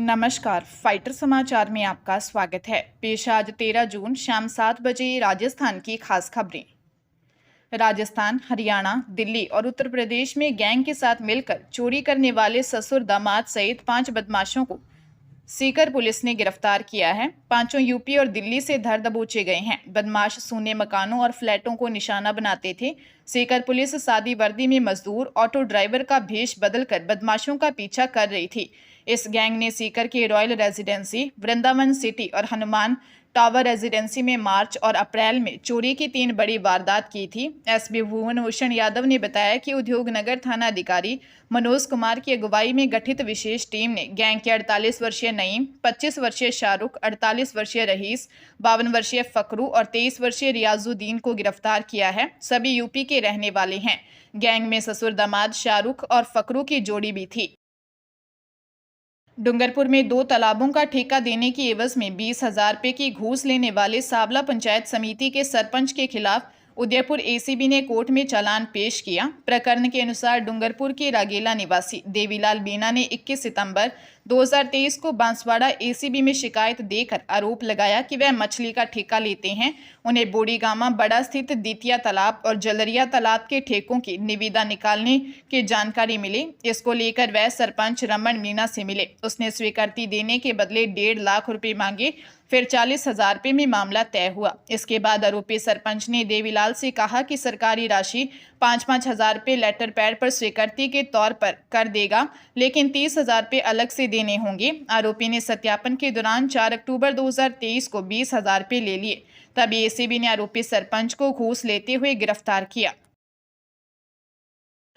नमस्कार, फाइटर समाचार में आपका स्वागत है। पेश आज 13 जून शाम 7 बजे राजस्थान की खास खबरें। राजस्थान, हरियाणा, दिल्ली और उत्तर प्रदेश में गैंग के साथ मिलकर चोरी करने वाले ससुर दामाद सहित 5 बदमाशों को सीकर पुलिस ने गिरफ्तार किया है। पांचों यूपी और दिल्ली से धर दबोचे गए हैं। बदमाश सूने मकानों और फ्लैटों को निशाना बनाते थे। सीकर पुलिस सादी वर्दी में मजदूर ऑटो ड्राइवर का भेष बदलकर बदमाशों का पीछा कर रही थी। इस गैंग ने सीकर के रॉयल रेजिडेंसी, वृंदावन सिटी और हनुमान टावर रेजिडेंसी में मार्च और अप्रैल में चोरी की 3 बड़ी वारदात की थी। एसपी भुवन भूषण यादव ने बताया कि उद्योगनगर थाना अधिकारी मनोज कुमार की अगुवाई में गठित विशेष टीम ने गैंग के 48 वर्षीय नईम, 25 वर्षीय शाहरुख, 48 वर्षीय रहीस, 52 वर्षीय फकरू और 23 वर्षीय रियाजुद्दीन को गिरफ्तार किया है। सभी यूपी के रहने वाले हैं। गैंग में ससुर दामाद शाहरुख और फकरू की जोड़ी भी थी। डूंगरपुर में 2 तालाबों का ठेका देने की एवज में 20,000 रुपये की घूस लेने वाले सावला पंचायत समिति के सरपंच के खिलाफ उदयपुर एसीबी ने कोर्ट में चालान पेश किया। प्रकरण के अनुसार डूंगरपुर के रागेला निवासी देवीलाल बीना ने 21 सितंबर 2023 को बांसवाड़ा एसीबी में शिकायत देकर आरोप लगाया कि वह मछली का ठेका लेते हैं। उन्हें बोडीगामा बड़ा स्थित द्वितीय तालाब और जलरिया तालाब के ठेकों की निविदा निकालने की जानकारी मिली। इसको लेकर वह सरपंच रमन मीना से मिले। उसने स्वीकृति देने के बदले 1.5 लाख रुपए मांगे। फिर 40,000 रुपये में मामला तय हुआ। इसके बाद आरोपी सरपंच ने देवीलाल से कहा कि सरकारी राशि 5-5 हजार रुपये लेटर पैड पर स्वीकृति के तौर पर कर देगा, लेकिन 30,000 रुपये अलग से देने होंगे। आरोपी ने सत्यापन के दौरान 4 अक्टूबर 2023 को 20,000 रुपये ले लिए। तभी एसीबी ने आरोपी सरपंच को घूस लेते हुए गिरफ्तार किया।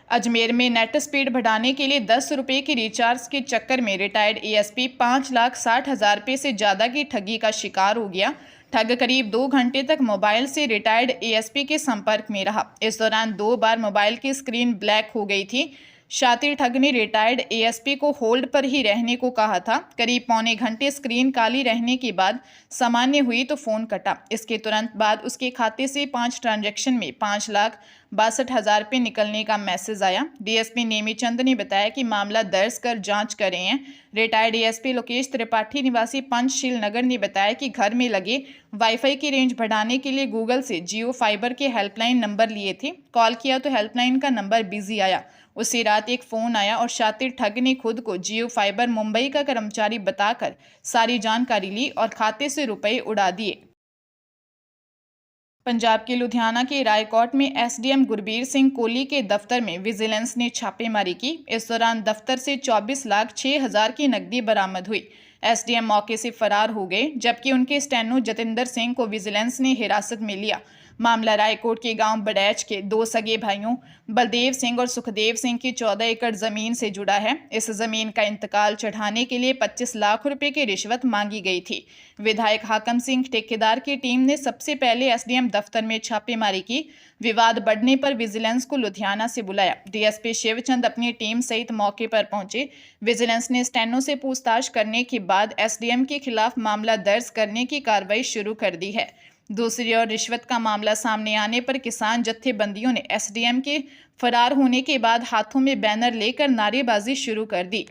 अजमेर में नेट स्पीड बढ़ाने के लिए 10 रुपये की रिचार्ज के चक्कर में रिटायर्ड एएसपी 5,60,000 रुपये से ज़्यादा की ठगी का शिकार हो गया। ठग करीब 2 घंटे तक मोबाइल से रिटायर्ड एएसपी के संपर्क में रहा। इस दौरान 2 बार मोबाइल की स्क्रीन ब्लैक हो गई थी। शातिर ठग ने रिटायर्ड एएसपी को होल्ड पर ही रहने को कहा था। करीब पौने घंटे स्क्रीन काली रहने के बाद सामान्य हुई तो फोन कटा। इसके तुरंत बाद उसके खाते से 5 ट्रांजैक्शन में 5,62,000 रुपये निकलने का मैसेज आया। डीएसपी नेमीचंद ने बताया कि मामला दर्ज कर जांच कर रहे हैं। रिटायर्ड एएसपी लोकेश त्रिपाठी निवासी पंचशील नगर ने बताया कि घर में लगे वाईफाई की रेंज बढ़ाने के लिए गूगल से जियो फाइबर के हेल्पलाइन नंबर लिए थे। कॉल किया तो हेल्पलाइन का नंबर बिजी आया। उसी रात एक फोन आया और शातिर ठग ने खुद को जियो फाइबर मुंबई का कर्मचारी बताकर सारी जानकारी ली और खाते से रुपए उड़ा दिए। पंजाब के लुधियाना के रायकोट में एसडीएम गुरबीर सिंह कोहली के दफ्तर में विजिलेंस ने छापेमारी की। इस दौरान दफ्तर से 24,06,000 की नकदी बरामद हुई। एसडीएम मौके से फरार हो गए, जबकि उनके स्टेनो जतिंदर सिंह को विजिलेंस ने हिरासत में लिया। मामला रायकोट के गांव बड़ैच के 2 सगे भाइयों बलदेव सिंह और सुखदेव सिंह की 14 एकड़ जमीन से जुड़ा है। इस जमीन का इंतकाल चढ़ाने के लिए 25 लाख रुपए की रिश्वत मांगी गई थी। विधायक हाकम सिंह ठेकेदार की टीम ने सबसे पहले एसडीएम दफ्तर में छापेमारी की। विवाद बढ़ने पर विजिलेंस को लुधियाना से बुलाया। डीएसपी शिवचंद अपनी टीम सहित मौके पर पहुंचे। विजिलेंस ने स्टेनो से पूछताछ करने के बाद एसडीएम के खिलाफ मामला दर्ज करने की कार्रवाई शुरू कर दी है। दूसरी ओर रिश्वत का मामला सामने आने पर किसान जत्थेबंदियों ने एसडीएम के फरार होने के बाद हाथों में बैनर लेकर नारेबाजी शुरू कर दी।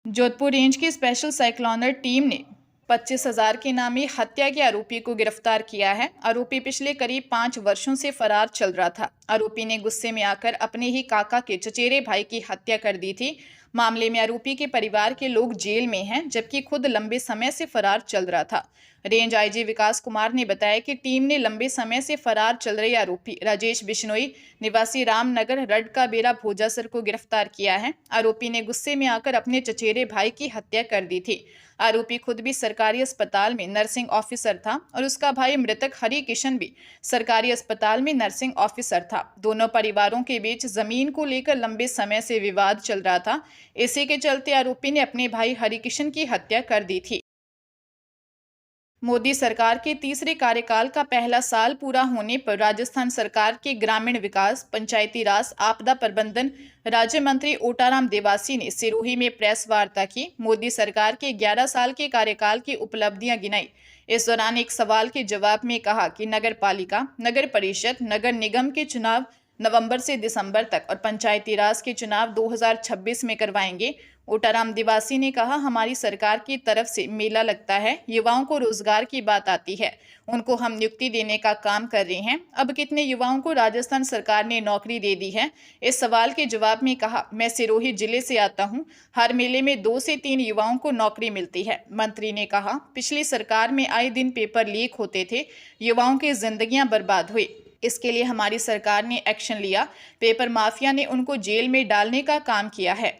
जोधपुर रेंज की स्पेशल साइक्लोनर टीम ने 25,000 के नामी हत्या के आरोपी को गिरफ्तार किया है। आरोपी पिछले करीब 5 वर्षों से फरार चल रहा था। आरोपी ने गुस्से में आकर अपने ही काका के चचेरे भाई की हत्या कर दी थी। मामले में आरोपी के परिवार के लोग जेल में हैं, जबकि खुद लंबे समय से फरार चल रहा था। रेंज आईजी विकास कुमार ने बताया कि टीम ने लंबे समय से फरार चल रहे आरोपी राजेश बिश्नोई निवासी रामनगर रड का बेरा भोजासर को गिरफ्तार किया है। आरोपी ने गुस्से में आकर अपने चचेरे भाई की हत्या कर दी थी। आरोपी खुद भी सरकारी अस्पताल में नर्सिंग ऑफिसर था और उसका भाई मृतक हरि किशन भी सरकारी अस्पताल में नर्सिंग ऑफिसर था। दोनों परिवारों के बीच जमीन को लेकर लंबे समय से विवाद चल रहा था। इसी के चलते आरोपी ने अपने भाई हरि किशन की हत्या कर दी थी। मोदी सरकार के तीसरे कार्यकाल का पहला साल पूरा होने पर राजस्थान सरकार के ग्रामीण विकास, पंचायती राज, आपदा प्रबंधन राज्य मंत्री ओटाराम देवासी ने सिरोही में प्रेस वार्ता की। मोदी सरकार के 11 साल के कार्यकाल की उपलब्धियां गिनाई। इस दौरान एक सवाल के जवाब में कहा कि नगर पालिका, नगर परिषद, नगर निगम के चुनाव नवंबर से दिसंबर तक और पंचायती राज के चुनाव 2026 में करवाएंगे। ओटाराम निवासी ने कहा, हमारी सरकार की तरफ से मेला लगता है, युवाओं को रोजगार की बात आती है, उनको हम नियुक्ति देने का काम कर रहे हैं। अब कितने युवाओं को राजस्थान सरकार ने नौकरी दे दी है? इस सवाल के जवाब में कहा, मैं सिरोही जिले से आता हूं, हर मेले में 2 से 3 युवाओं को नौकरी मिलती है। मंत्री ने कहा, पिछली सरकार में आए दिन पेपर लीक होते थे, युवाओं की जिंदगियां बर्बाद हुई। इसके लिए हमारी सरकार ने एक्शन लिया, पेपर माफिया ने उनको जेल में डालने का काम किया है।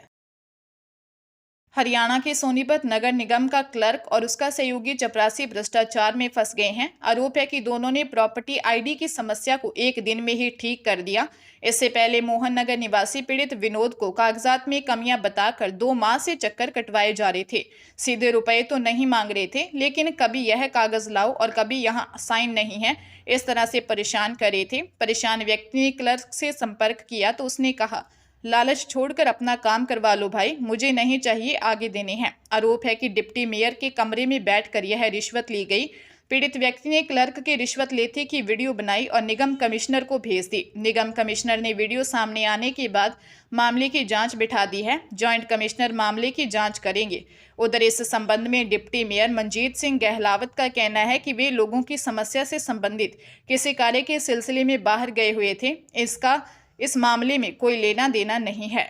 हरियाणा के सोनीपत नगर निगम का क्लर्क और उसका सहयोगी चपरासी भ्रष्टाचार में फंस गए हैं। आरोप है कि दोनों ने प्रॉपर्टी आईडी की समस्या को एक दिन में ही ठीक कर दिया। इससे पहले मोहन नगर निवासी पीड़ित विनोद को कागजात में कमियां बताकर 2 माह से चक्कर कटवाए जा रहे थे। सीधे रुपए तो नहीं मांग रहे थे, लेकिन कभी यह कागज लाओ और कभी यहाँ साइन नहीं है, इस तरह से परेशान कर रहे थे। परेशान व्यक्ति ने क्लर्क से संपर्क किया तो उसने कहा, लालच छोड़कर अपना काम करवा लो भाई, मुझे नहीं चाहिए, आगे देने हैं। आरोप है कि डिप्टी मेयर के कमरे में बैठकर यह रिश्वत ली गई। पीड़ित व्यक्ति ने क्लर्क के रिश्वत लेते की वीडियो बनाई और निगम कमिश्नर को भेज दी। निगम कमिश्नर ने वीडियो सामने आने के बाद मामले की जांच बिठा दी है। जॉइंट कमिश्नर मामले की जांच करेंगे। उधर इस संबंध में डिप्टी मेयर मंजीत सिंह गहलावत का कहना है कि वे लोगों की समस्या से संबंधित किसी कार्य के सिलसिले में बाहर गए हुए थे। इस मामले में कोई लेना देना नहीं है।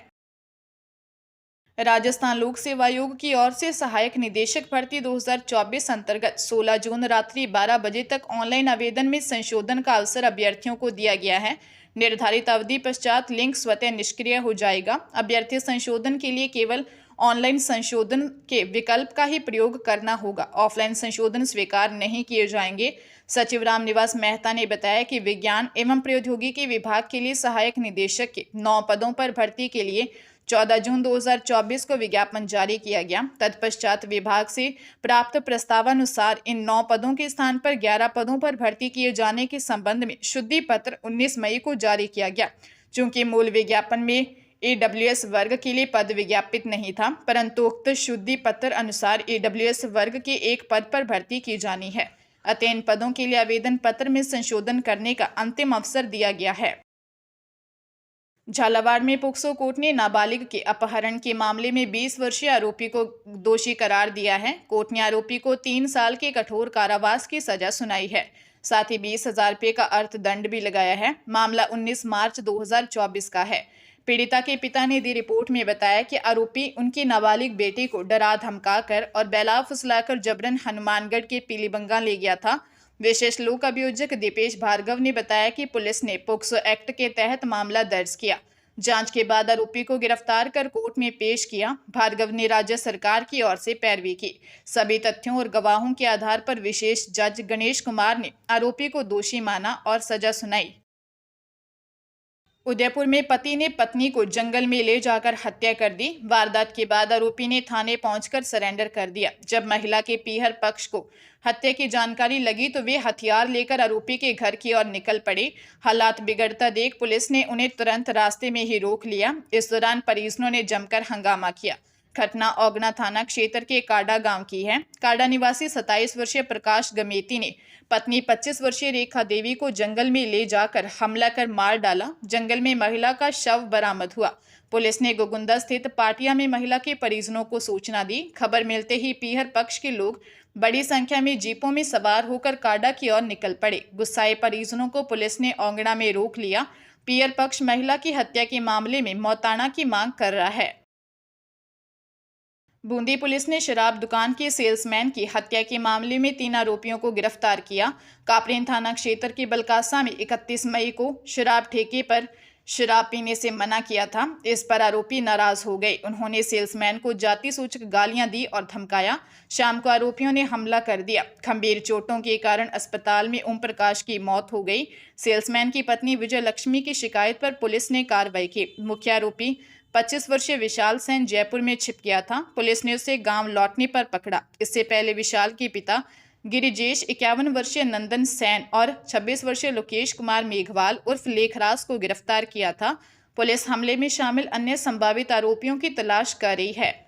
राजस्थान लोक सेवा आयोग की ओर से सहायक निदेशक भर्ती 2024 अंतर्गत 16 जून रात्रि 12 बजे तक ऑनलाइन आवेदन में संशोधन का अवसर अभ्यर्थियों को दिया गया है। निर्धारित अवधि पश्चात लिंक स्वतः निष्क्रिय हो जाएगा। अभ्यर्थी संशोधन के लिए केवल ऑनलाइन संशोधन के विकल्प का ही प्रयोग करना होगा। ऑफलाइन संशोधन स्वीकार नहीं किए जाएंगे। सचिव रामनिवास मेहता ने बताया कि विज्ञान एवं प्रौद्योगिकी विभाग के लिए सहायक निदेशक के 9 पदों पर भर्ती के लिए 14 जून 2024 को विज्ञापन जारी किया गया। तत्पश्चात विभाग से प्राप्त प्रस्तावानुसार इन 9 पदों के स्थान पर 11 पदों पर भर्ती किए जाने के संबंध में शुद्धि पत्र 19 मई को जारी किया गया। चूंकि मूल विज्ञापन में AWS वर्ग के लिए पद विज्ञापित नहीं था, परंतु उक्त शुद्धि पत्र अनुसार AWS वर्ग के एक पद पर भर्ती की जानी है। अतः इन पदों के लिए आवेदन पत्र में संशोधन करने का अंतिम अवसर दिया गया है। झालावाड़ में पोक्सो कोर्ट ने नाबालिग के अपहरण के मामले में 20 वर्षीय आरोपी को दोषी करार दिया है। कोर्ट ने आरोपी को 3 साल के कठोर कारावास की सजा सुनाई है। साथ ही 20,000 रुपये का अर्थदंड भी लगाया है। मामला 19 मार्च 2024 का है। पीड़िता के पिता ने दी रिपोर्ट में बताया कि आरोपी उनकी नाबालिग बेटी को डरा धमकाकर और बैला फुसलाकर जबरन हनुमानगढ़ के पीलीबंगा ले गया था। विशेष लोक अभियोजक दीपेश भार्गव ने बताया कि पुलिस ने पोक्सो एक्ट के तहत मामला दर्ज किया। जांच के बाद आरोपी को गिरफ्तार कर कोर्ट में पेश किया। भार्गव ने राज्य सरकार की ओर से पैरवी की। सभी तथ्यों और गवाहों के आधार पर विशेष जज गणेश कुमार ने आरोपी को दोषी माना और सजा सुनाई। उदयपुर में पति ने पत्नी को जंगल में ले जाकर हत्या कर दी। वारदात के बाद आरोपी ने थाने पहुंचकर सरेंडर कर दिया। जब महिला के पीहर पक्ष को हत्या की जानकारी लगी तो वे हथियार लेकर आरोपी के घर की ओर निकल पड़े। हालात बिगड़ता देख पुलिस ने उन्हें तुरंत रास्ते में ही रोक लिया। इस दौरान परिजनों ने जमकर हंगामा किया। घटना ओगना थाना क्षेत्र के काडा गांव की है। काडा निवासी 27 वर्षीय प्रकाश गमेती ने पत्नी 25 वर्षीय रेखा देवी को जंगल में ले जाकर हमला कर मार डाला। जंगल में महिला का शव बरामद हुआ। पुलिस ने गोगुंदा स्थित पाटिया में महिला के परिजनों को सूचना दी। खबर मिलते ही पीहर पक्ष के लोग बड़ी संख्या में जीपों में सवार होकर काडा की ओर निकल पड़े। गुस्साए परिजनों को पुलिस ने ओंगड़ा में रोक लिया। पीहर पक्ष महिला की हत्या के मामले में मौताना की मांग कर रहा है। बूंदी पुलिस ने शराब दुकान के सेल्समैन की हत्या के मामले में 3 आरोपियों को गिरफ्तार किया। कापरेन थाना क्षेत्र के बलकासा में 31 मई को शराब ठेके पर शराब पीने से मना किया था। इस पर आरोपी नाराज हो गए। उन्होंने सेल्समैन को जाति सूचक गालियां दी और धमकाया। शाम को आरोपियों ने हमला कर दिया। गंभीर चोटों के कारण अस्पताल में ओम प्रकाश की मौत हो गई। सेल्समैन की पत्नी विजय लक्ष्मी की शिकायत पर पुलिस ने कार्रवाई की। मुख्य आरोपी 25 वर्षीय विशाल सेन जयपुर में छिप गया था। पुलिस ने उसे गांव लौटने पर पकड़ा। इससे पहले विशाल के पिता गिरिजेश, 51 वर्षीय नंदन सेन और 26 वर्षीय लोकेश कुमार मेघवाल उर्फ लेखराज को गिरफ्तार किया था। पुलिस हमले में शामिल अन्य संभावित आरोपियों की तलाश कर रही है।